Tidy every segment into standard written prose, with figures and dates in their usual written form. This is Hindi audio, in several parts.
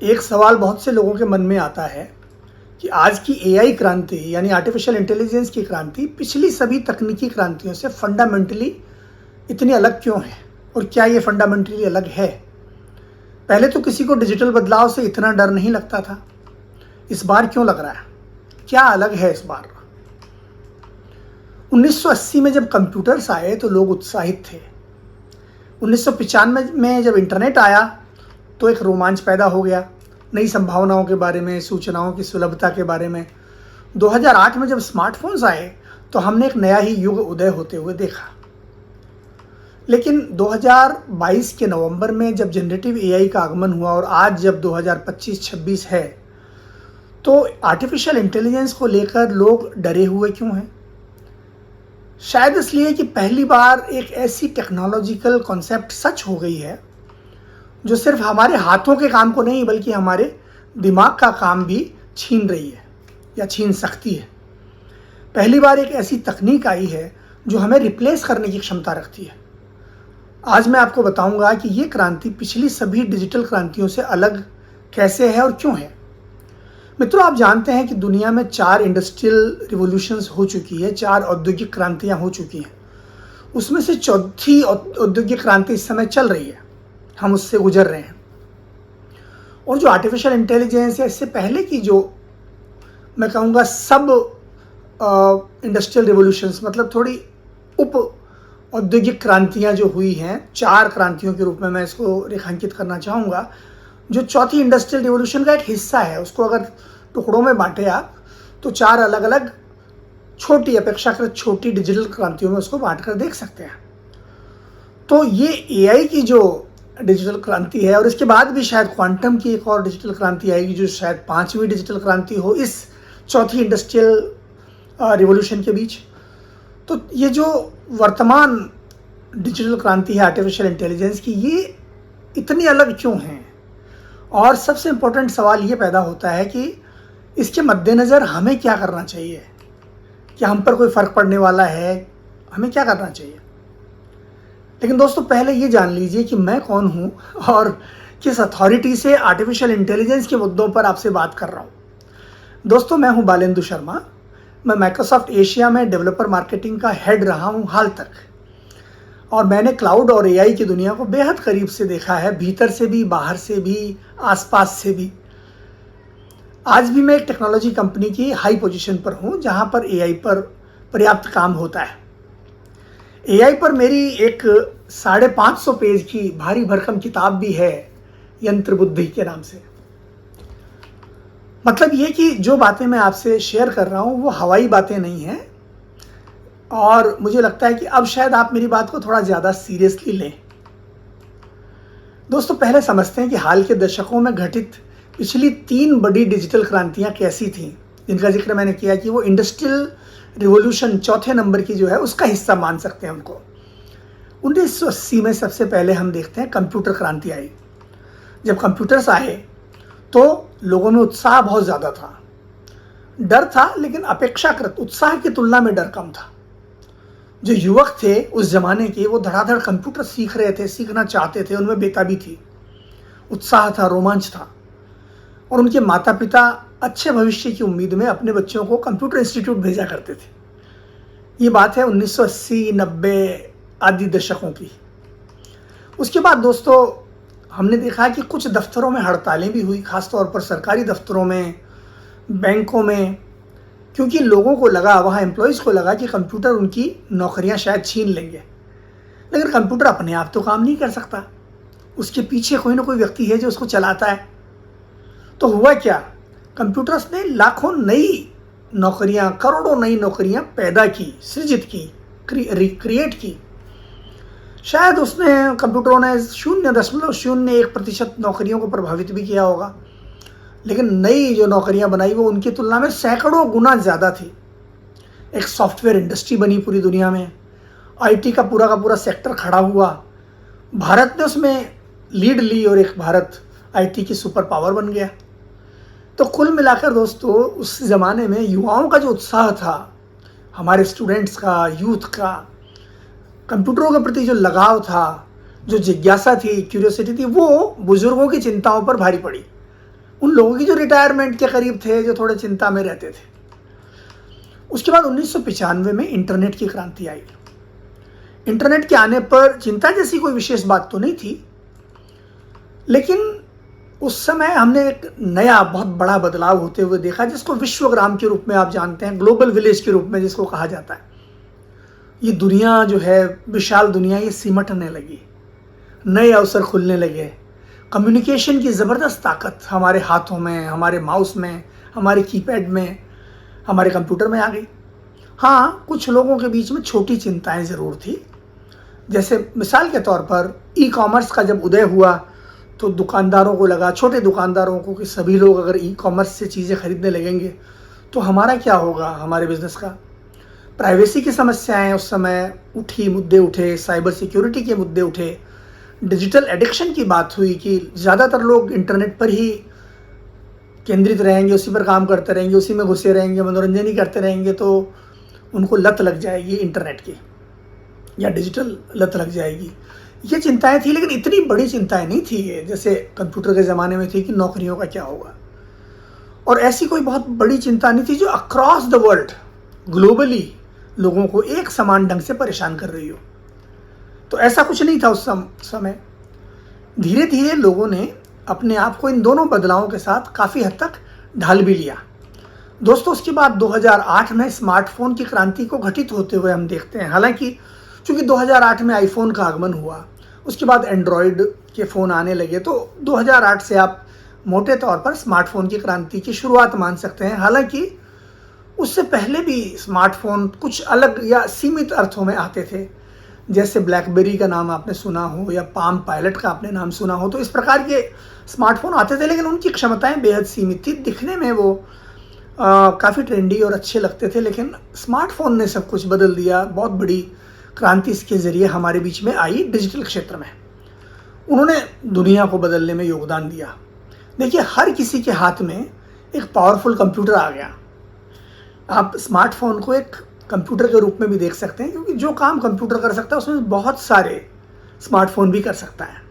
एक सवाल बहुत से लोगों के मन में आता है कि आज की एआई क्रांति यानी आर्टिफिशियल इंटेलिजेंस की क्रांति पिछली सभी तकनीकी क्रांतियों से फंडामेंटली इतनी अलग क्यों है, और क्या ये फंडामेंटली अलग है। पहले तो किसी को डिजिटल बदलाव से इतना डर नहीं लगता था, इस बार क्यों लग रहा है? क्या अलग है इस बार? 1980 में जब कंप्यूटर्स आए तो लोग उत्साहित थे। 1995 में जब इंटरनेट आया तो एक रोमांच पैदा हो गया, नई संभावनाओं के बारे में, सूचनाओं की सुलभता के बारे में। 2008 में जब स्मार्टफोन्स आए तो हमने एक नया ही युग उदय होते हुए देखा। लेकिन 2022 के नवंबर में जब जनरेटिव एआई का आगमन हुआ और आज जब 2025-26 है, तो आर्टिफिशियल इंटेलिजेंस को लेकर लोग डरे हुए क्यों हैं? शायद इसलिए कि पहली बार एक ऐसी टेक्नोलॉजिकल कॉन्सेप्ट सच हो गई है जो सिर्फ हमारे हाथों के काम को नहीं बल्कि हमारे दिमाग का काम भी छीन रही है या छीन सकती है। पहली बार एक ऐसी तकनीक आई है जो हमें रिप्लेस करने की क्षमता रखती है। आज मैं आपको बताऊंगा कि ये क्रांति पिछली सभी डिजिटल क्रांतियों से अलग कैसे है और क्यों है। मित्रों, आप जानते हैं कि दुनिया में 4 इंडस्ट्रियल रिवॉल्यूशंस हो चुकी है, 4 औद्योगिक क्रांतियां हो चुकी हैं। उसमें से चौथी औद्योगिक क्रांति इस समय चल रही है, हम उससे गुजर रहे हैं। और जो आर्टिफिशियल इंटेलिजेंस या इससे पहले की जो मैं कहूँगा सब इंडस्ट्रियल रिवॉल्यूशंस, मतलब थोड़ी उप औद्योगिक क्रांतियाँ जो हुई हैं, 4 क्रांतियों के रूप में मैं इसको रेखांकित करना चाहूँगा। जो चौथी इंडस्ट्रियल रिवॉल्यूशन का एक हिस्सा है, उसको अगर टुकड़ों में बांटे आप तो 4 अलग अलग छोटी, अपेक्षाकृत छोटी डिजिटल क्रांतियों में उसको बांट कर देख सकते हैं। तो ये एआई की जो डिजिटल क्रांति है, और इसके बाद भी शायद क्वांटम की एक और डिजिटल क्रांति आएगी जो शायद 5वीं डिजिटल क्रांति हो इस चौथी इंडस्ट्रियल रिवॉल्यूशन के बीच। तो ये जो वर्तमान डिजिटल क्रांति है आर्टिफिशियल इंटेलिजेंस की, ये इतनी अलग क्यों है? और सबसे इम्पोर्टेंट सवाल ये पैदा होता है कि इसके मद्देनज़र हमें क्या करना चाहिए? क्या हम पर कोई फ़र्क पड़ने वाला है? हमें क्या करना चाहिए? लेकिन दोस्तों, पहले ये जान लीजिए कि मैं कौन हूँ और किस अथॉरिटी से आर्टिफिशियल इंटेलिजेंस के मुद्दों पर आपसे बात कर रहा हूँ। दोस्तों, मैं हूँ बालेंदु शर्मा। मैं माइक्रोसॉफ्ट एशिया में डेवलपर मार्केटिंग का हेड रहा हूँ हाल तक, और मैंने क्लाउड और एआई की दुनिया को बेहद करीब से देखा है, भीतर से भी, बाहर से भी, आसपास से भी। आज भी मैं एक टेक्नोलॉजी कंपनी की हाई पोजीशन पर हूँ जहाँ पर एआई पर पर्याप्त काम होता है। एआई पर मेरी एक 550 पेज की भारी भरकम किताब भी है, यंत्र बुद्धि के नाम से। मतलब ये कि जो बातें मैं आपसे शेयर कर रहा हूँ वो हवाई बातें नहीं हैं, और मुझे लगता है कि अब शायद आप मेरी बात को थोड़ा ज़्यादा सीरियसली लें। दोस्तों, पहले समझते हैं कि हाल के दशकों में घटित पिछली 3 बड़ी डिजिटल क्रांतियाँ कैसी थीं, जिनका जिक्र मैंने किया कि वो इंडस्ट्रियल रिवॉल्यूशन चौथे नंबर की जो है उसका हिस्सा मान सकते हैं उनको। 1980 में सबसे पहले हम देखते हैं कंप्यूटर क्रांति आई। जब कंप्यूटर्स आए तो लोगों में उत्साह बहुत ज़्यादा था। डर था, लेकिन अपेक्षाकृत उत्साह की तुलना में डर कम था। जो युवक थे उस जमाने के, वो धड़ाधड़ कंप्यूटर सीख रहे थे, सीखना चाहते थे, उनमें बेताबी थी, उत्साह था, रोमांच था। और उनके माता पिता अच्छे भविष्य की उम्मीद में अपने बच्चों को कंप्यूटर इंस्टीट्यूट भेजा करते थे। ये बात है 1980-90 आदि दशकों की। उसके बाद दोस्तों, हमने देखा कि कुछ दफ्तरों में हड़तालें भी हुई, खासतौर पर सरकारी दफ्तरों में, बैंकों में, क्योंकि लोगों को लगा, वहाँ एम्प्लॉयज़ को लगा कि कंप्यूटर उनकी नौकरियाँ शायद छीन लेंगे। लेकिन कंप्यूटर अपने आप तो काम नहीं कर सकता, उसके पीछे कोई ना कोई व्यक्ति है जो उसको चलाता है। तो हुआ क्या? कंप्यूटर्स ने लाखों नई नौकरियाँ, करोड़ों नई नौकरियाँ पैदा की, सृजित की, क्रिएट की। शायद उसने, कंप्यूटरों ने 0.01% नौकरियों को प्रभावित भी किया होगा, लेकिन नई जो नौकरियां बनाई वो उनकी तुलना में सैकड़ों गुना ज़्यादा थी। एक सॉफ्टवेयर इंडस्ट्री बनी पूरी दुनिया में, आईटी का पूरा सेक्टर खड़ा हुआ। भारत ने उसमें लीड ली और एक भारत आईटी की सुपर पावर बन गया। तो कुल मिलाकर दोस्तों, उस ज़माने में युवाओं का जो उत्साह था, हमारे स्टूडेंट्स का, यूथ का, कंप्यूटरों के प्रति जो लगाव था, जो जिज्ञासा थी, क्यूरियोसिटी थी, वो बुजुर्गों की चिंताओं पर भारी पड़ी। उन लोगों की जो रिटायरमेंट के करीब थे, जो थोड़े चिंता में रहते थे। उसके बाद 1995 में इंटरनेट की क्रांति आई। इंटरनेट के आने पर चिंता जैसी कोई विशेष बात तो नहीं थी, लेकिन उस समय हमने एक नया बहुत बड़ा बदलाव होते हुए देखा, जिसको विश्वग्राम के रूप में आप जानते हैं, ग्लोबल विलेज के रूप में जिसको कहा जाता है। ये दुनिया जो है, विशाल दुनिया, ये सिमटने लगी, नए अवसर खुलने लगे। कम्युनिकेशन की ज़बरदस्त ताकत हमारे हाथों में, हमारे माउस में, हमारे कीपैड में, हमारे कंप्यूटर में आ गई। हाँ, कुछ लोगों के बीच में छोटी चिंताएं ज़रूर थी। जैसे मिसाल के तौर पर ई कॉमर्स का जब उदय हुआ तो दुकानदारों को लगा, छोटे दुकानदारों को, कि सभी लोग अगर ई कॉमर्स से चीज़ें खरीदने लगेंगे तो हमारा क्या होगा, हमारे बिजनेस का। प्राइवेसी की समस्याएं उस समय उठी, मुद्दे उठे, साइबर सिक्योरिटी के मुद्दे उठे, डिजिटल एडिक्शन की बात हुई कि ज़्यादातर लोग इंटरनेट पर ही केंद्रित रहेंगे, उसी पर काम करते रहेंगे, उसी में घुसे रहेंगे, मनोरंजन ही करते रहेंगे, तो उनको लत लग जाएगी इंटरनेट की, या डिजिटल लत लग जाएगी। ये चिंताएं थी, लेकिन इतनी बड़ी चिंताएं नहीं थी ये, जैसे कंप्यूटर के ज़माने में थी कि नौकरियों का क्या होगा। और ऐसी कोई बहुत बड़ी चिंता नहीं थी जो अक्रॉस द वर्ल्ड, ग्लोबली लोगों को एक समान ढंग से परेशान कर रही हो। तो ऐसा कुछ नहीं था उस समय। धीरे धीरे लोगों ने अपने आप को इन दोनों बदलावों के साथ काफ़ी हद तक ढाल भी लिया। दोस्तों, उसके बाद 2008 में स्मार्टफोन की क्रांति को घटित होते हुए हम देखते हैं। हालांकि चूँकि 2008 में आईफोन का आगमन हुआ, उसके बाद एंड्रॉयड के फ़ोन आने लगे, तो 2008 से आप मोटे तौर पर स्मार्टफोन की क्रांति की शुरुआत मान सकते हैं। हालांकि उससे पहले भी स्मार्टफोन कुछ अलग या सीमित अर्थों में आते थे, जैसे ब्लैकबेरी का नाम आपने सुना हो, या पाम पायलट का आपने नाम सुना हो। तो इस प्रकार के स्मार्टफोन आते थे, लेकिन उनकी क्षमताएं बेहद सीमित थी। दिखने में वो काफ़ी ट्रेंडी और अच्छे लगते थे, लेकिन स्मार्टफोन ने सब कुछ बदल दिया। बहुत बड़ी क्रांति इसके ज़रिए हमारे बीच में आई डिजिटल क्षेत्र में। उन्होंने दुनिया को बदलने में योगदान दिया। देखिए, हर किसी के हाथ में एक पावरफुल कंप्यूटर आ गया। आप स्मार्टफोन को एक कंप्यूटर के रूप में भी देख सकते हैं, क्योंकि जो काम कंप्यूटर कर सकता है उसमें बहुत सारे स्मार्टफोन भी कर सकता है।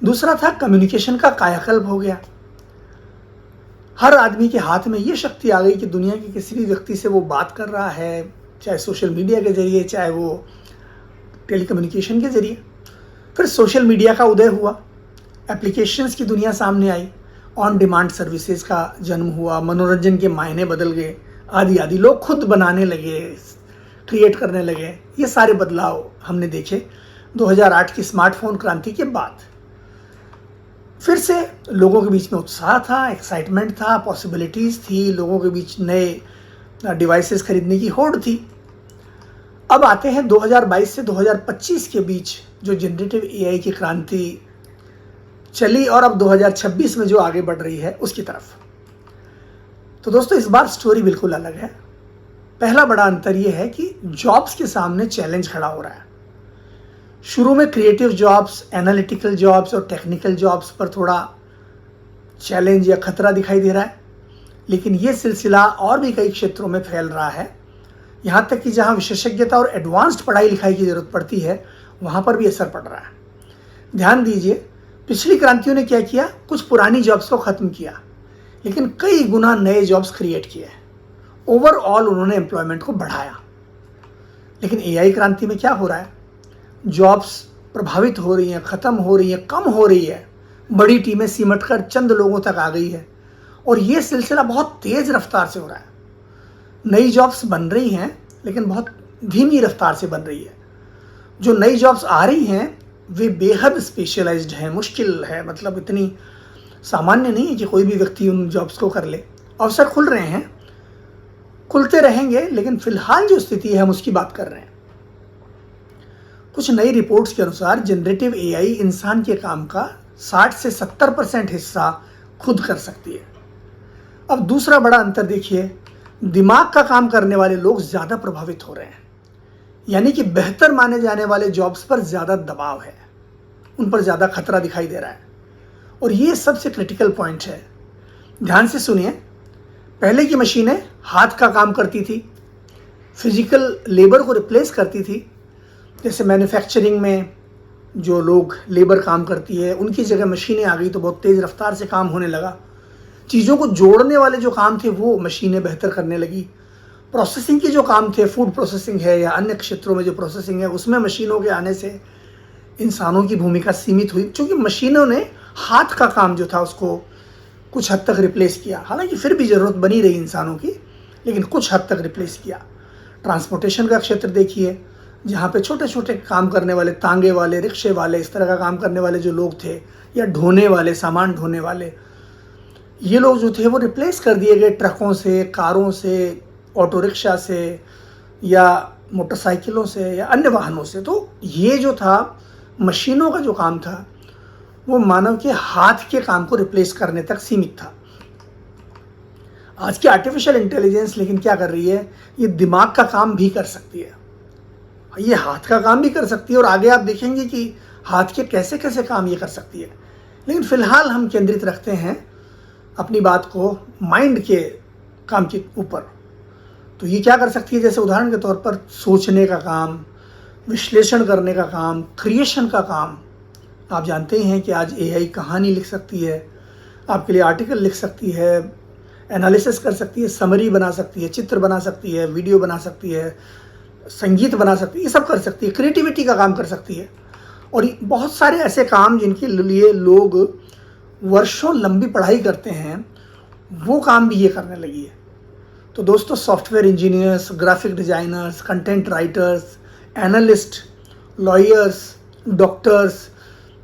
दूसरा था, कम्युनिकेशन का कायाकल्प हो गया। हर आदमी के हाथ में ये शक्ति आ गई कि दुनिया के किसी भी व्यक्ति से वो बात कर रहा है, चाहे सोशल मीडिया के जरिए, चाहे वो टेलीकम्युनिकेशन के जरिए। फिर सोशल मीडिया का उदय हुआ, एप्लीकेशंस की दुनिया सामने आई, ऑन डिमांड सर्विसेज का जन्म हुआ, मनोरंजन के मायने बदल गए, आदि आदि। लोग खुद बनाने लगे, क्रिएट करने लगे। ये सारे बदलाव हमने देखे 2008 की स्मार्टफोन क्रांति के बाद। फिर से लोगों के बीच में उत्साह था, एक्साइटमेंट था, पॉसिबिलिटीज़ थी, लोगों के बीच नए डिवाइसेस खरीदने की होड़ थी। अब आते हैं 2022 से 2025 के बीच, जो जनरेटिव एआई की क्रांति चली, और अब 2026 में जो आगे बढ़ रही है उसकी तरफ। तो दोस्तों, इस बार स्टोरी बिल्कुल अलग है। पहला बड़ा अंतर यह है कि जॉब्स के सामने चैलेंज खड़ा हो रहा है। शुरू में क्रिएटिव जॉब्स, एनालिटिकल जॉब्स और टेक्निकल जॉब्स पर थोड़ा चैलेंज या खतरा दिखाई दे रहा है, लेकिन ये सिलसिला और भी कई क्षेत्रों में फैल रहा है। यहाँ तक कि जहाँ विशेषज्ञता और एडवांस्ड पढ़ाई लिखाई की ज़रूरत पड़ती है, वहाँ पर भी असर पड़ रहा है। ध्यान दीजिए, पिछली क्रांतियों ने क्या किया, कुछ पुरानी जॉब्स को ख़त्म किया, लेकिन कई गुना नए जॉब्स क्रिएट किए। ओवरऑल उन्होंने एम्प्लॉयमेंट को बढ़ाया। लेकिन एआई क्रांति में क्या हो रहा है, जॉब्स प्रभावित हो रही हैं, ख़त्म हो रही हैं, कम हो रही है। बड़ी टीमें सिमट कर चंद लोगों तक आ गई है, और ये सिलसिला बहुत तेज़ रफ्तार से हो रहा है। नई जॉब्स बन रही हैं, लेकिन बहुत धीमी रफ्तार से बन रही है। जो नई जॉब्स आ रही हैं वे बेहद स्पेशलाइज्ड हैं, मुश्किल है, मतलब इतनी सामान्य नहीं है कि कोई भी व्यक्ति उन जॉब्स को कर ले। अवसर खुल रहे हैं, खुलते रहेंगे, लेकिन फिलहाल जो स्थिति है हम उसकी बात कर रहे हैं। कुछ नई रिपोर्ट्स के अनुसार जनरेटिव एआई इंसान के काम का 60 से 70% हिस्सा खुद कर सकती है। अब दूसरा बड़ा अंतर देखिए, दिमाग का काम करने वाले लोग ज़्यादा प्रभावित हो रहे हैं, यानी कि बेहतर माने जाने वाले जॉब्स पर ज़्यादा दबाव है, उन पर ज़्यादा खतरा दिखाई दे रहा है। और ये सबसे क्रिटिकल पॉइंट है। ध्यान से सुनिए, पहले की मशीनें हाथ का काम करती थी, फिजिकल लेबर को रिप्लेस करती थी। जैसे मैन्युफैक्चरिंग में जो लोग लेबर काम करती है, उनकी जगह मशीनें आ गई तो बहुत तेज़ रफ्तार से काम होने लगा। चीज़ों को जोड़ने वाले जो काम थे वो मशीनें बेहतर करने लगी। प्रोसेसिंग के जो काम थे, फूड प्रोसेसिंग है या अन्य क्षेत्रों में जो प्रोसेसिंग है, उसमें मशीनों के आने से इंसानों की भूमिका सीमित हुई, क्योंकि मशीनों ने हाथ का काम जो था उसको कुछ हद तक रिप्लेस किया। हालांकि फिर भी ज़रूरत बनी रही इंसानों की, लेकिन कुछ हद तक रिप्लेस किया। ट्रांसपोर्टेशन का क्षेत्र देखिए, जहाँ पे छोटे छोटे काम करने वाले, तांगे वाले, रिक्शे वाले, इस तरह का काम करने वाले जो लोग थे, या ढोने वाले, सामान ढोने वाले, ये लोग जो थे वो रिप्लेस कर दिए गए ट्रकों से, कारों से, ऑटो रिक्शा से या मोटरसाइकिलों से या अन्य वाहनों से। तो ये जो था मशीनों का जो काम था वो मानव के हाथ के काम को रिप्लेस करने तक सीमित था। आज की आर्टिफिशियल इंटेलिजेंस लेकिन क्या कर रही है, ये दिमाग का काम भी कर सकती है, ये हाथ का काम भी कर सकती है, और आगे आप देखेंगे कि हाथ के कैसे कैसे काम ये कर सकती है। लेकिन फिलहाल हम केंद्रित रखते हैं अपनी बात को माइंड के काम के ऊपर। तो ये क्या कर सकती है, जैसे उदाहरण के तौर पर सोचने का काम, विश्लेषण करने का काम, क्रिएशन का काम। आप जानते हैं कि आज एआई कहानी लिख सकती है, आपके लिए आर्टिकल लिख सकती है, एनालिसिस कर सकती है, समरी बना सकती है, चित्र बना सकती है, वीडियो बना सकती है, संगीत बना सकती है, ये सब कर सकती है, क्रिएटिविटी का काम कर सकती है। और बहुत सारे ऐसे काम जिनके लिए लोग वर्षों लंबी पढ़ाई करते हैं, वो काम भी ये करने लगी है। तो दोस्तों, software engineers, graphic designers, content writers, analyst, lawyers, doctors,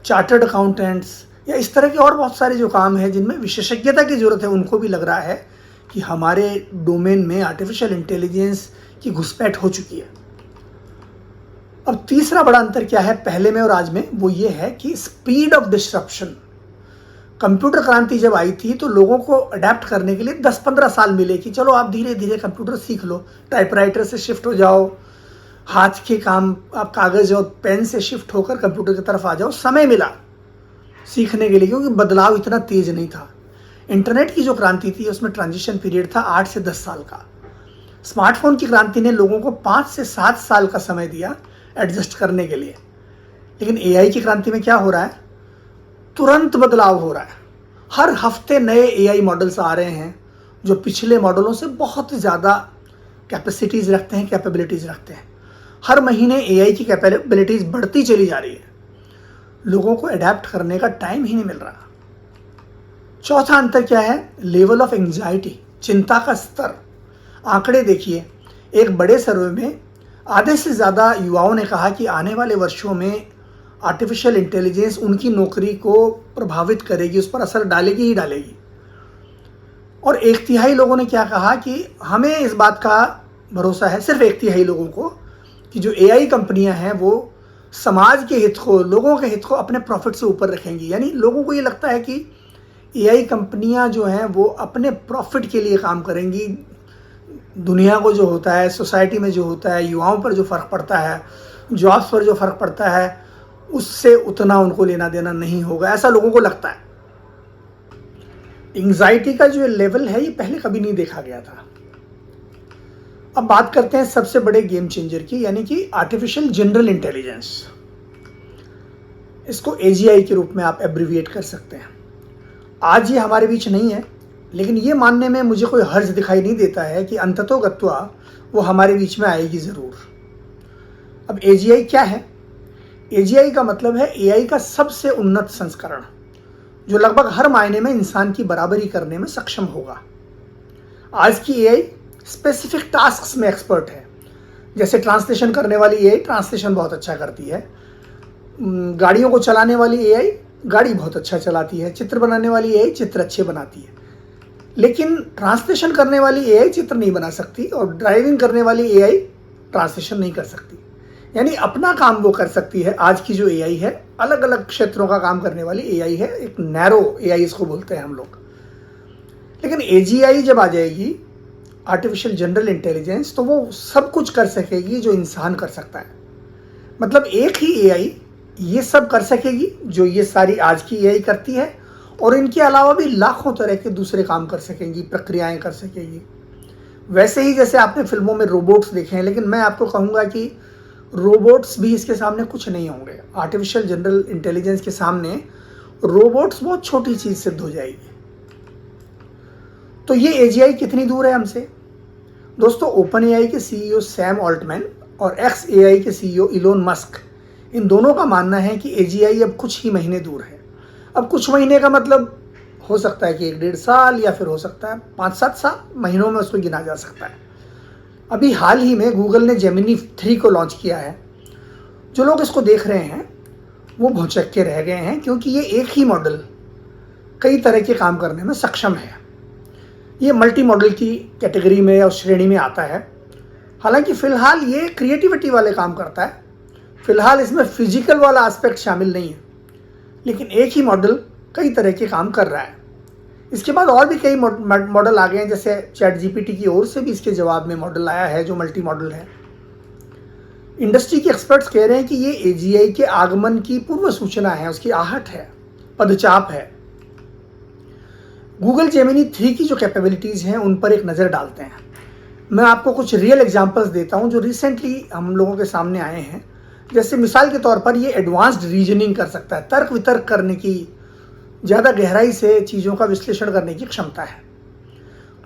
chartered accountants या इस तरह के और बहुत सारे जो काम हैं जिनमें विशेषज्ञता की ज़रूरत है, उनको भी लग रहा है कि हमारे डोमेन में आर्टिफिशियल इंटेलिजेंस की घुसपैठ हो चुकी है। अब तीसरा बड़ा अंतर क्या है पहले में और आज में, वो ये है कि स्पीड ऑफ डिस्ट्रप्शन। कंप्यूटर क्रांति जब आई थी तो लोगों को अडेप्ट करने के लिए 10-15 साल मिले कि चलो आप धीरे धीरे कंप्यूटर सीख लो, टाइपराइटर से शिफ्ट हो जाओ, हाथ के काम आप कागज़ और पेन से शिफ्ट होकर कंप्यूटर की तरफ आ जाओ। समय मिला सीखने के लिए, क्योंकि बदलाव इतना तेज नहीं था। इंटरनेट की जो क्रांति थी उसमें ट्रांजिशन पीरियड था 8 से 10 साल का। स्मार्टफोन की क्रांति ने लोगों को 5 से 7 साल का समय दिया एडजस्ट करने के लिए। लेकिन एआई की क्रांति में क्या हो रहा है, तुरंत बदलाव हो रहा है। हर हफ्ते नए एआई मॉडल्स आ रहे हैं जो पिछले मॉडलों से बहुत ज़्यादा कैपेसिटीज़ रखते हैं, कैपेबिलिटीज़ रखते हैं। हर महीने एआई की कैपेबिलिटीज़ बढ़ती चली जा रही है, लोगों को अडेप्ट करने का टाइम ही नहीं मिल रहा। चौथा अंतर क्या है, लेवल ऑफ एंजाइटी, चिंता का स्तर। आंकड़े देखिए, एक बड़े सर्वे में आधे से ज़्यादा युवाओं ने कहा कि आने वाले वर्षों में आर्टिफिशियल इंटेलिजेंस उनकी नौकरी को प्रभावित करेगी, उस पर असर डालेगी ही डालेगी। और 1/3 लोगों ने क्या कहा कि हमें इस बात का भरोसा है, सिर्फ 1/3 लोगों को, कि जो एआई कंपनियां हैं वो समाज के हित को, लोगों के हित को अपने प्रॉफिट से ऊपर रखेंगी। यानी लोगों को ये लगता है कि एआई कंपनियां जो हैं वो अपने प्रॉफिट के लिए काम करेंगी। दुनिया को जो होता है, सोसाइटी में जो होता है, युवाओं पर जो फ़र्क पड़ता है, जॉब्स पर जो फ़र्क पड़ता है, उससे उतना उनको लेना देना नहीं होगा, ऐसा लोगों को लगता है। एंग्जाइटी का जो लेवल है ये पहले कभी नहीं देखा गया था। अब बात करते हैं सबसे बड़े गेम चेंजर की, यानी कि आर्टिफिशियल जनरल इंटेलिजेंस। इसको एजीआई के रूप में आप एब्रिविएट कर सकते हैं। आज ये हमारे बीच नहीं है, लेकिन ये मानने में मुझे कोई हर्ज दिखाई नहीं देता है कि अंततोगत्वा वो हमारे बीच में आएगी ज़रूर। अब एजीआई क्या है? एजीआई का मतलब है एआई का सबसे उन्नत संस्करण, जो लगभग हर मायने में इंसान की बराबरी करने में सक्षम होगा। आज की एआई स्पेसिफिक टास्क्स में एक्सपर्ट है। जैसे ट्रांसलेशन करने वाली एआई ट्रांसलेशन बहुत अच्छा करती है, गाड़ियों को चलाने वाली एआई गाड़ी बहुत अच्छा चलाती है, चित्र बनाने वाली एआई चित्र अच्छे बनाती है। लेकिन ट्रांसलेशन करने वाली एआई चित्र नहीं बना सकती, और ड्राइविंग करने वाली एआई ट्रांसलेशन नहीं कर सकती। यानी अपना काम वो कर सकती है। आज की जो एआई है, अलग अलग क्षेत्रों का काम करने वाली एआई है, एक नैरो एआई इसको बोलते हैं हम लोग। लेकिन एजीआई जब आ जाएगी, आर्टिफिशियल जनरल इंटेलिजेंस, तो वो सब कुछ कर सकेगी जो इंसान कर सकता है। मतलब एक ही एआई ये सब कर सकेगी जो ये सारी आज की एआई करती है, और इनके अलावा भी लाखों तरह के दूसरे काम कर सकेंगी, प्रक्रियाएं कर सकेगी। वैसे ही जैसे आपने फिल्मों में रोबोट्स देखे हैं, लेकिन मैं आपको कहूँगा कि रोबोट्स भी इसके सामने कुछ नहीं होंगे। आर्टिफिशियल जनरल इंटेलिजेंस के सामने रोबोट्स बहुत छोटी चीज़ सिद्ध हो जाएगी। तो ये एजीआई कितनी दूर है हमसे? दोस्तों, ओपन एआई के सीईओ सैम ऑल्टमैन और एक्स एआई के सीईओ इलोन मस्क, इन दोनों का मानना है कि एजीआई अब कुछ ही महीने दूर है। अब कुछ महीने का मतलब हो सकता है कि 1-1.5 साल, या फिर हो सकता है 5-7 साल, महीनों में उसको गिना जा सकता है। अभी हाल ही में गूगल ने जेमिनी 3 को लॉन्च किया है। जो लोग इसको देख रहे हैं वो भौचक्के रह गए हैं, क्योंकि ये एक ही मॉडल कई तरह के काम करने में सक्षम है। ये मल्टी मॉडल की कैटेगरी में या श्रेणी में आता है। हालांकि फ़िलहाल ये क्रिएटिविटी वाले काम करता है, फ़िलहाल इसमें फिजिकल वाला एस्पेक्ट शामिल नहीं है, लेकिन एक ही मॉडल कई तरह के काम कर रहा है। इसके बाद और भी कई मॉडल आ गए हैं, जैसे चैट जीपीटी की ओर से भी इसके जवाब में मॉडल आया है जो मल्टी मॉडल है। इंडस्ट्री के एक्सपर्ट्स कह रहे हैं कि ये एजीआई के आगमन की पूर्व सूचना है, उसकी आहट है, पदचाप है। गूगल जेमिनी 3 की जो कैपेबिलिटीज़ हैं उन पर एक नज़र डालते हैं। मैं आपको कुछ रियल एग्जांपल्स देता हूं जो रिसेंटली हम लोगों के सामने आए हैं। जैसे मिसाल के तौर पर ये एडवांस्ड रीजनिंग कर सकता है, तर्क वितर्क करने की, ज़्यादा गहराई से चीज़ों का विश्लेषण करने की क्षमता है।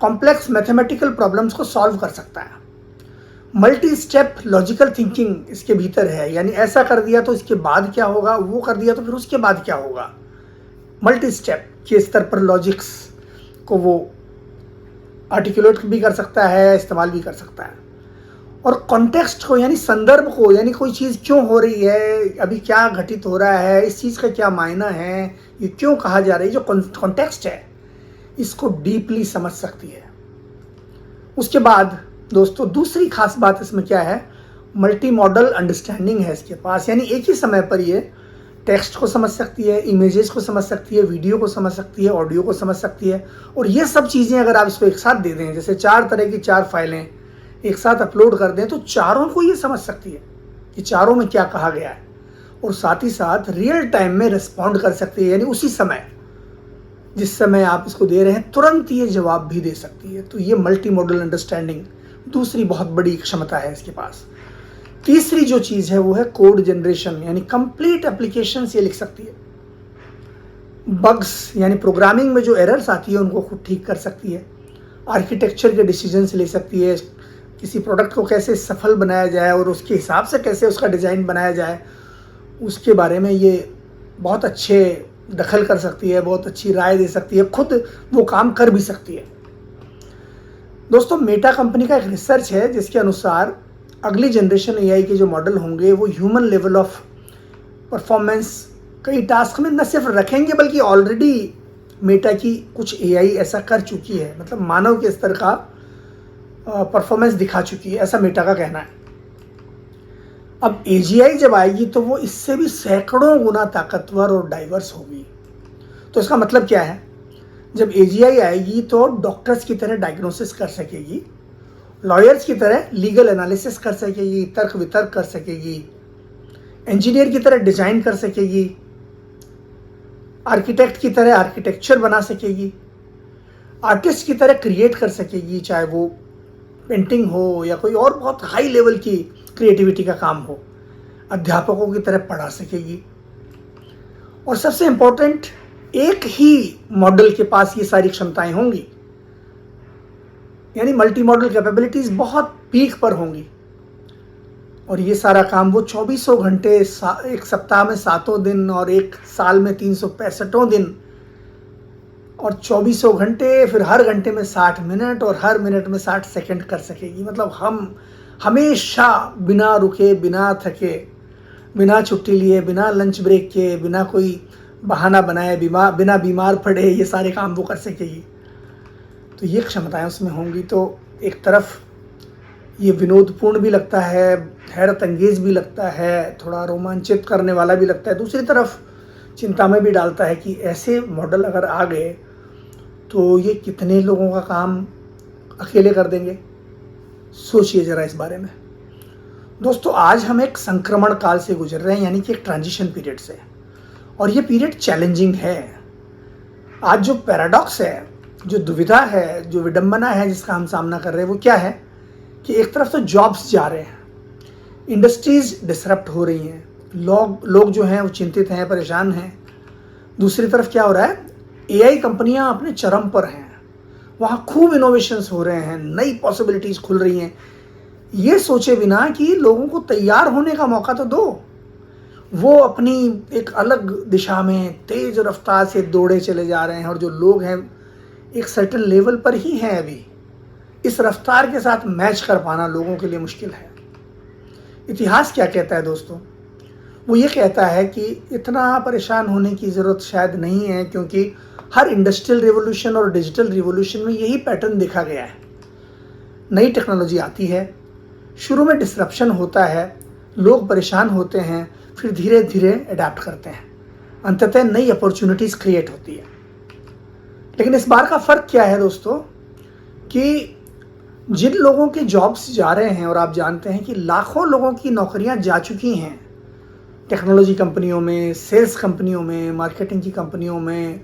कॉम्प्लेक्स मैथमेटिकल प्रॉब्लम्स को सॉल्व कर सकता है। मल्टी स्टेप लॉजिकल थिंकिंग इसके भीतर है, यानी ऐसा कर दिया तो इसके बाद क्या होगा, वो कर दिया तो फिर उसके बाद क्या होगा। मल्टी स्टेप के स्तर पर लॉजिक्स को वो आर्टिकुलेट भी कर सकता है, इस्तेमाल भी कर सकता है। और कॉन्टेक्स्ट को, यानी संदर्भ को, यानी कोई चीज़ क्यों हो रही है, अभी क्या घटित हो रहा है, इस चीज़ का क्या मायना है, ये क्यों कहा जा रहा है, जो कॉन्टेक्स्ट है इसको डीपली समझ सकती है। उसके बाद दोस्तों दूसरी खास बात इसमें क्या है, मल्टी मॉडल अंडरस्टैंडिंग है इसके पास, यानी एक ही समय पर ये टेक्स्ट को समझ सकती है, इमेजेस को समझ सकती है, वीडियो को समझ सकती है, ऑडियो को समझ सकती है। और ये सब चीज़ें अगर आप इसको एक साथ दे दें, जैसे 4 तरह की 4 फाइलें एक साथ अपलोड कर दें, तो चारों को ये समझ सकती है कि चारों में क्या कहा गया है, और साथ ही साथ रियल टाइम में रिस्पॉन्ड कर सकती है, यानी उसी समय जिस समय आप इसको दे रहे हैं तुरंत ये जवाब भी दे सकती है। तो ये मल्टी मॉडल अंडरस्टैंडिंग दूसरी बहुत बड़ी क्षमता है इसके पास। तीसरी जो चीज़ है वो है कोड जनरेशन, यानी कंप्लीट एप्लीकेशंस ये लिख सकती है। बग्स यानी प्रोग्रामिंग में जो एरर्स आती है उनको खुद ठीक कर सकती है। आर्किटेक्चर के डिसीजंस ले सकती है, किसी प्रोडक्ट को कैसे सफल बनाया जाए और उसके हिसाब से कैसे उसका डिज़ाइन बनाया जाए, उसके बारे में ये बहुत अच्छे दखल कर सकती है, बहुत अच्छी राय दे सकती है, खुद वो काम कर भी सकती है। दोस्तों, मेटा कंपनी का एक रिसर्च है जिसके अनुसार अगली जनरेशन एआई के जो मॉडल होंगे वो ह्यूमन लेवल ऑफ परफॉर्मेंस कई टास्क में न सिर्फ रखेंगे, बल्कि ऑलरेडी मेटा की कुछ एआई ऐसा कर चुकी है, मतलब मानव के स्तर का परफॉर्मेंस दिखा चुकी है, ऐसा मेटा का कहना है। अब एजीआई जब आएगी तो वो इससे भी सैकड़ों गुना ताकतवर और डाइवर्स होगी। तो इसका मतलब क्या है, जब एजीआई आएगी तो डॉक्टर्स की तरह डायग्नोसिस कर सकेगी, लॉयर्स की तरह लीगल एनालिसिस कर सकेगी, तर्क वितर्क कर सकेगी, इंजीनियर की तरह डिजाइन कर सकेगी, आर्किटेक्ट की तरह आर्किटेक्चर बना सकेगी, आर्टिस्ट की तरह क्रिएट कर सकेगी, चाहे वो पेंटिंग हो या कोई और बहुत हाई लेवल की क्रिएटिविटी का काम हो, अध्यापकों की तरह पढ़ा सकेगी। और सबसे इम्पोर्टेंट, एक ही मॉडल के पास ये सारी क्षमताएं होंगी, यानी मल्टी मॉडल कैपेबिलिटीज बहुत पीक पर होंगी। और ये सारा काम वो 24 घंटे, एक सप्ताह में 7 दिन और एक साल में 365 दिन, और 24 घंटे, फिर हर घंटे में 60 मिनट और हर मिनट में 60 सेकंड कर सकेगी। मतलब हम हमेशा बिना रुके, बिना थके, बिना छुट्टी लिए, बिना लंच ब्रेक के, बिना कोई बहाना बनाए, बिना बीमार पड़े, ये सारे काम वो कर सकेगी। तो ये क्षमताएं उसमें होंगी। तो एक तरफ ये विनोदपूर्ण भी लगता है, हैरत अंगेज भी लगता है, थोड़ा रोमांचित करने वाला भी लगता है, दूसरी तरफ चिंता में भी डालता है कि ऐसे मॉडल अगर आ गए तो ये कितने लोगों का काम अकेले कर देंगे। सोचिए ज़रा इस बारे में। दोस्तों, आज हम एक संक्रमण काल से गुजर रहे हैं, यानी कि एक ट्रांजिशन पीरियड से, और ये पीरियड चैलेंजिंग है। आज जो पैराडॉक्स है, जो दुविधा है, जो विडंबना है जिसका हम सामना कर रहे हैं, वो क्या है कि एक तरफ तो जॉब्स जा रहे हैं, इंडस्ट्रीज डिसरप्ट हो रही हैं, लोग जो हैं वो चिंतित हैं, परेशान हैं। दूसरी तरफ क्या हो रहा है, एआई कंपनियां अपने चरम पर हैं, वहाँ खूब इनोवेशंस हो रहे हैं, नई पॉसिबिलिटीज़ खुल रही हैं। ये सोचे बिना कि लोगों को तैयार होने का मौका तो दो। वो अपनी एक अलग दिशा में तेज़ रफ्तार से दौड़े चले जा रहे हैं और जो लोग हैं एक सर्टेन लेवल पर ही हैं अभी। इस रफ्तार के साथ मैच कर पाना लोगों के लिए मुश्किल है। इतिहास क्या कहता है दोस्तों? वो ये कहता है कि इतना परेशान होने की ज़रूरत शायद नहीं है, क्योंकि हर इंडस्ट्रियल रिवॉल्यूशन और डिजिटल रिवॉल्यूशन में यही पैटर्न देखा गया है। नई टेक्नोलॉजी आती है, शुरू में डिसरप्शन होता है, लोग परेशान होते हैं, फिर धीरे धीरे अडेप्ट करते हैं, अंततः नई अपॉर्चुनिटीज़ क्रिएट होती है। लेकिन इस बार का फ़र्क क्या है दोस्तों कि जिन लोगों के जॉब्स जा रहे हैं, और आप जानते हैं कि लाखों लोगों की नौकरियां जा चुकी हैं टेक्नोलॉजी कंपनियों में, सेल्स कंपनियों में, मार्केटिंग की कंपनियों में,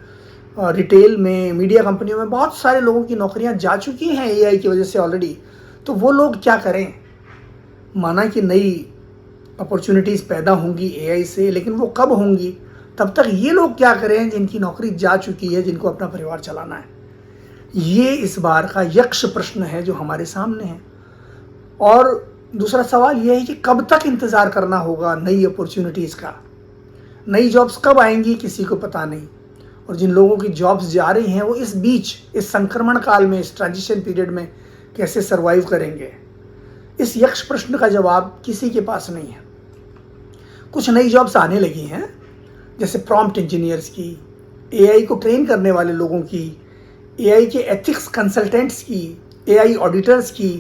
रिटेल में, मीडिया कंपनियों में, बहुत सारे लोगों की नौकरियां जा चुकी हैं एआई की वजह से ऑलरेडी। तो वो लोग क्या करें? माना कि नई अपॉर्चुनिटीज़ पैदा होंगी एआई से, लेकिन वो कब होंगी? तब तक ये लोग क्या करें जिनकी नौकरी जा चुकी है, जिनको अपना परिवार चलाना है? ये इस बार का यक्ष प्रश्न है जो हमारे सामने है। और दूसरा सवाल यह है कि कब तक इंतज़ार करना होगा नई अपॉर्चुनिटीज़ का? नई जॉब्स कब आएंगी किसी को पता नहीं। और जिन लोगों की जॉब्स जा रही हैं वो इस बीच, इस संक्रमण काल में, इस ट्रांजिशन पीरियड में कैसे सर्वाइव करेंगे? इस यक्ष प्रश्न का जवाब किसी के पास नहीं है। कुछ नई जॉब्स आने लगी हैं, जैसे प्रॉम्प्ट इंजीनियर्स की, एआई को ट्रेन करने वाले लोगों की, एआई के एथिक्स कंसल्टेंट्स की, एआई ऑडिटर्स की,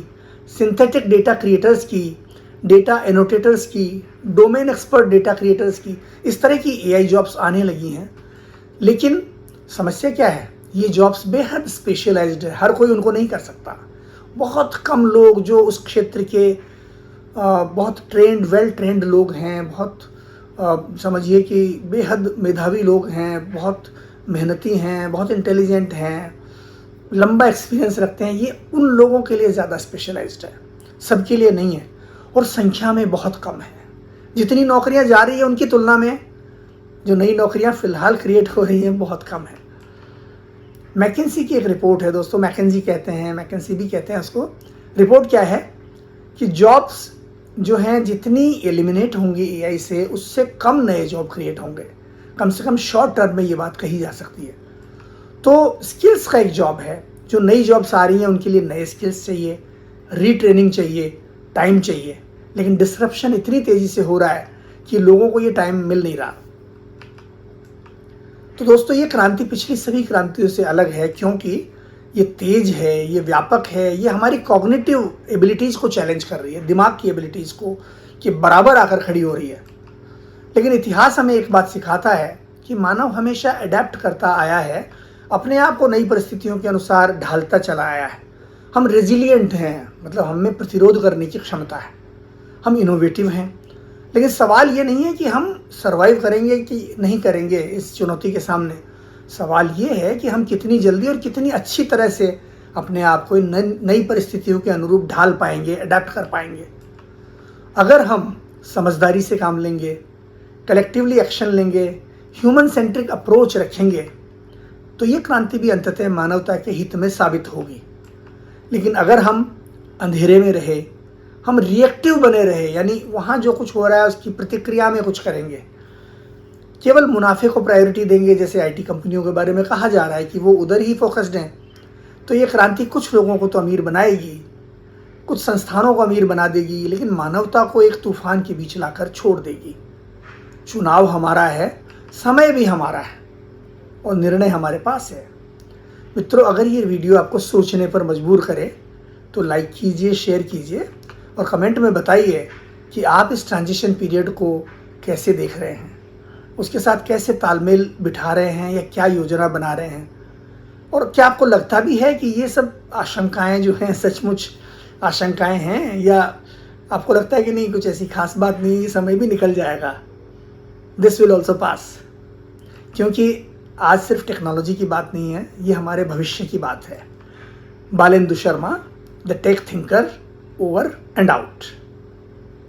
सिंथेटिक डेटा क्रिएटर्स की, डेटा एनोटेटर्स की, डोमेन एक्सपर्ट डेटा क्रिएटर्स की। इस तरह की एआई जॉब्स आने लगी हैं। लेकिन समस्या क्या है? ये जॉब्स बेहद स्पेशलाइज्ड है, हर कोई उनको नहीं कर सकता। बहुत कम लोग जो उस क्षेत्र के बहुत ट्रेंड, वेल ट्रेंड लोग हैं, बहुत समझिए कि बेहद मेधावी लोग हैं, बहुत मेहनती हैं, बहुत इंटेलिजेंट हैं, लंबा एक्सपीरियंस रखते हैं, ये उन लोगों के लिए ज़्यादा स्पेशलाइज्ड है, सबके लिए नहीं है। और संख्या में बहुत कम है। जितनी नौकरियां जा रही है उनकी तुलना में जो नई नौकरियां फ़िलहाल क्रिएट हो रही हैं बहुत कम है। मैकेंजी की एक रिपोर्ट है दोस्तों, मैकेंजी कहते हैं, मैकेंजी भी कहते हैं उसको। रिपोर्ट क्या है कि जॉब्स जो हैं जितनी एलिमिनेट होंगी एआई से, उससे कम नए जॉब क्रिएट होंगे। कम से कम शॉर्ट टर्म में ये बात कही जा सकती है। तो स्किल्स का एक जॉब है, जो नई जॉब्स आ रही हैं उनके लिए नए स्किल्स चाहिए, रीट्रेनिंग चाहिए, टाइम चाहिए। लेकिन डिसरप्शन इतनी तेज़ी से हो रहा है कि लोगों को ये टाइम मिल नहीं रहा। तो दोस्तों ये क्रांति पिछली सभी क्रांतियों से अलग है, क्योंकि ये तेज है, ये व्यापक है, ये हमारी कॉग्निटिव एबिलिटीज़ को चैलेंज कर रही है, दिमाग की एबिलिटीज़ को के बराबर आकर खड़ी हो रही है। लेकिन इतिहास हमें एक बात सिखाता है कि मानव हमेशा अडेप्ट करता आया है, अपने आप को नई परिस्थितियों के अनुसार ढालता चला आया है। हम रेजिलिएंट हैं, मतलब हम में प्रतिरोध करने की क्षमता है, हम इनोवेटिव हैं। लेकिन सवाल ये नहीं है कि हम सर्वाइव करेंगे कि नहीं करेंगे इस चुनौती के सामने। सवाल ये है कि हम कितनी जल्दी और कितनी अच्छी तरह से अपने आप को नई परिस्थितियों के अनुरूप ढाल पाएंगे, अडेप्ट कर पाएंगे। अगर हम समझदारी से काम लेंगे, कलेक्टिवली एक्शन लेंगे, ह्यूमन सेंट्रिक अप्रोच रखेंगे, तो ये क्रांति भी अंततः मानवता के हित में साबित होगी। लेकिन अगर हम अंधेरे में रहे, हम रिएक्टिव बने रहे, यानी वहाँ जो कुछ हो रहा है उसकी प्रतिक्रिया में कुछ करेंगे, केवल मुनाफे को प्रायोरिटी देंगे, जैसे आईटी कंपनियों के बारे में कहा जा रहा है कि वो उधर ही फोकस्ड हैं, तो ये क्रांति कुछ लोगों को तो अमीर बनाएगी, कुछ संस्थानों को अमीर बना देगी, लेकिन मानवता को एक तूफान के बीच लाकर छोड़ देगी। चुनाव हमारा है, समय भी हमारा है, और निर्णय हमारे पास है। मित्रों, अगर ये वीडियो आपको सोचने पर मजबूर करे तो लाइक कीजिए, शेयर कीजिए और कमेंट में बताइए कि आप इस ट्रांजिशन पीरियड को कैसे देख रहे हैं, उसके साथ कैसे तालमेल बिठा रहे हैं या क्या योजना बना रहे हैं। और क्या आपको लगता भी है कि ये सब आशंकाएं जो हैं सचमुच आशंकाएं हैं, या आपको लगता है कि नहीं, कुछ ऐसी खास बात नहीं, समय भी निकल जाएगा, दिस विल ऑल्सो पास। क्योंकि आज सिर्फ टेक्नोलॉजी की बात नहीं है, ये हमारे भविष्य की बात है। Balendu Sharma, the tech thinker, over and out.